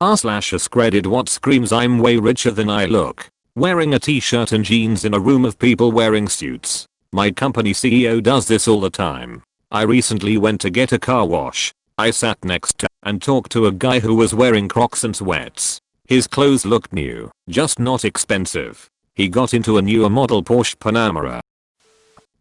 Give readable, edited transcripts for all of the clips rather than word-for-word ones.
r/askreddit what screams I'm way richer than I look. Wearing a t-shirt and jeans in a room of people wearing suits. My company CEO does this all the time. I recently went to get a car wash. I sat next to and talked to a guy who was wearing Crocs and sweats. His clothes looked new, just not expensive. He got into a newer model Porsche Panamera.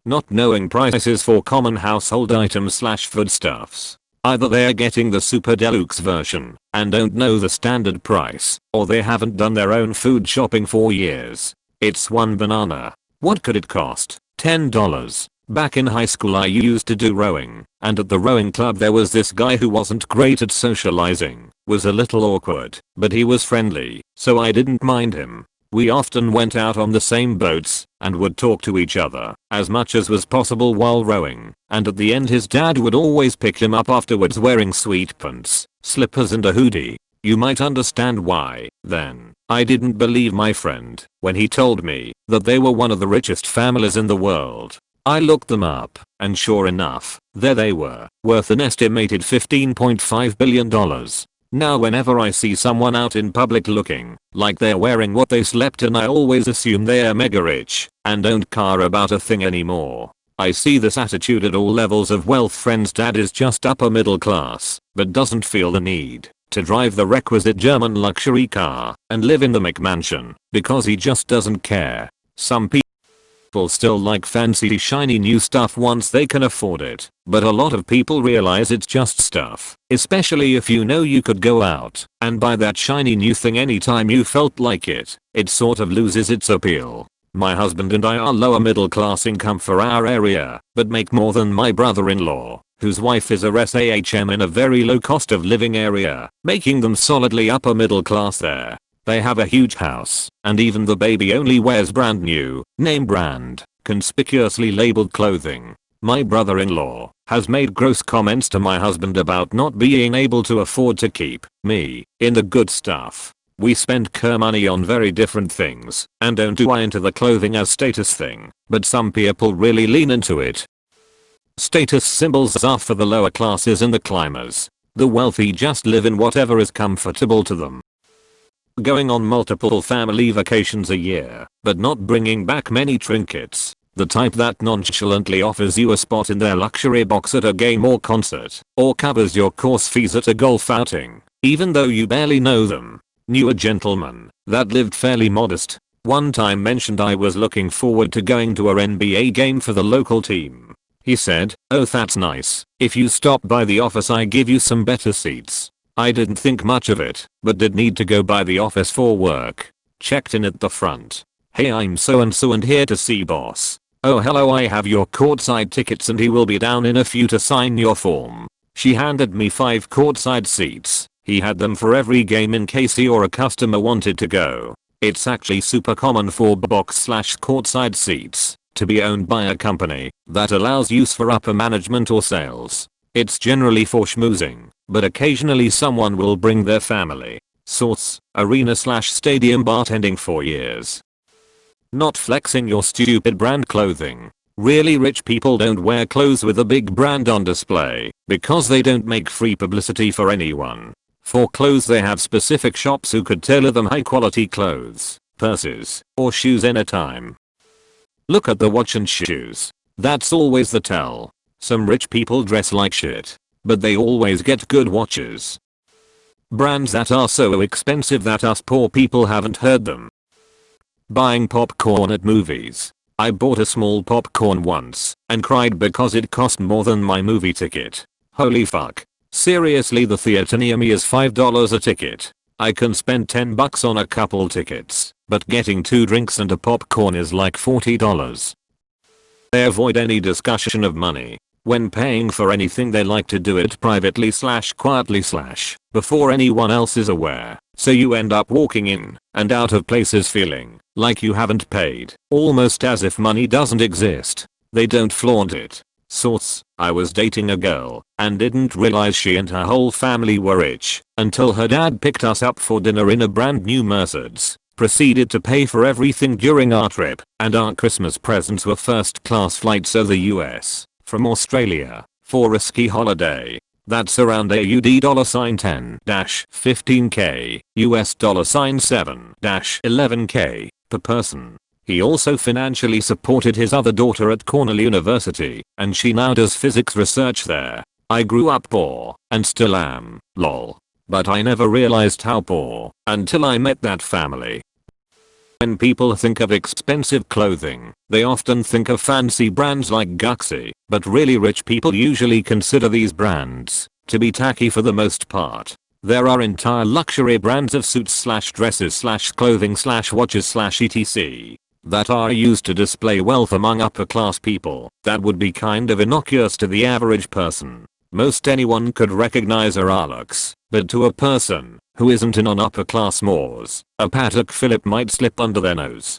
Not knowing prices for common household items/foodstuffs. Either they're getting the super deluxe version and don't know the standard price, or they haven't done their own food shopping for years. It's one banana. What could it cost? $10. Back in high school I used to do rowing, and at the rowing club there was this guy who wasn't great at socializing, was a little awkward, but he was friendly, so I didn't mind him. We often went out on the same boats and would talk to each other as much as was possible while rowing, and at the end his dad would always pick him up afterwards wearing sweat pants, slippers and a hoodie. You might understand why, then. I didn't believe my friend when he told me that they were one of the richest families in the world. I looked them up, and sure enough, there they were, worth an estimated $15.5 billion. Now whenever I see someone out in public looking like they're wearing what they slept in, I always assume they're mega rich and don't care about a thing anymore. I see this attitude at all levels of wealth. Friend's dad is just upper middle class, but doesn't feel the need to drive the requisite German luxury car and live in the McMansion because he just doesn't care. Some people still like fancy shiny new stuff once they can afford it, but a lot of people realize it's just stuff, especially if you know you could go out and buy that shiny new thing anytime you felt like it. It sort of loses its appeal. My husband and I are lower middle class income for our area, but make more than my brother-in-law, whose wife is a SAHM in a very low cost of living area, making them solidly upper middle class there. They have a huge house, and even the baby only wears brand new, name brand, conspicuously labeled clothing. My brother-in-law has made gross comments to my husband about not being able to afford to keep me in the good stuff. We spend car money on very different things and don't buy into the clothing as status thing, but some people really lean into it. Status symbols are for the lower classes and the climbers. The wealthy just live in whatever is comfortable to them. Going on multiple family vacations a year, but not bringing back many trinkets. The type that nonchalantly offers you a spot in their luxury box at a game or concert, or covers your course fees at a golf outing, even though you barely know them. Knew a gentleman that lived fairly modest. One time mentioned I was looking forward to going to a NBA game for the local team. He said, "Oh, that's nice. If you stop by the office I give you some better seats." I didn't think much of it, but did need to go by the office for work. Checked in at the front. "Hey, I'm so and so and here to see boss." "Oh, hello, I have your courtside tickets and he will be down in a few to sign your form." She handed me 5 courtside seats. He had them for every game in case he or a customer wanted to go. It's actually super common for box/courtside seats to be owned by a company that allows use for upper management or sales. It's generally for schmoozing, but occasionally someone will bring their family. Source: arena/stadium bartending for years. Not flexing your stupid brand clothing. Really rich people don't wear clothes with a big brand on display because they don't make free publicity for anyone. For clothes they have specific shops who could tailor them high quality clothes, purses, or shoes anytime. Look at the watch and shoes. That's always the tell. Some rich people dress like shit, but they always get good watches. Brands that are so expensive that us poor people haven't heard them. Buying popcorn at movies. I bought a small popcorn once and cried because it cost more than my movie ticket. Holy fuck. Seriously, the theater near me is $5 a ticket. I can spend $10 on a couple tickets, but getting 2 drinks and a popcorn is like $40. They avoid any discussion of money. When paying for anything they like to do it privately/quietly/ before anyone else is aware, so you end up walking in and out of places feeling like you haven't paid, almost as if money doesn't exist. They don't flaunt it. Source: I was dating a girl and didn't realize she and her whole family were rich until her dad picked us up for dinner in a brand new Mercedes, proceeded to pay for everything during our trip, and our Christmas presents were first class flights to the US from Australia for a ski holiday. That's around AUD $10-15k, US $7-11k per person. He also financially supported his other daughter at Cornell University, and she now does physics research there. I grew up poor, and still am, lol. But I never realized how poor, until I met that family. When people think of expensive clothing, they often think of fancy brands like Guxy, but really rich people usually consider these brands to be tacky for the most part. There are entire luxury brands of suits / dresses / clothing / watches / etc. that are used to display wealth among upper class people that would be kind of innocuous to the average person. Most anyone could recognize our looks, but to a person who isn't in on upper class mores, a Patek Philippe might slip under their nose.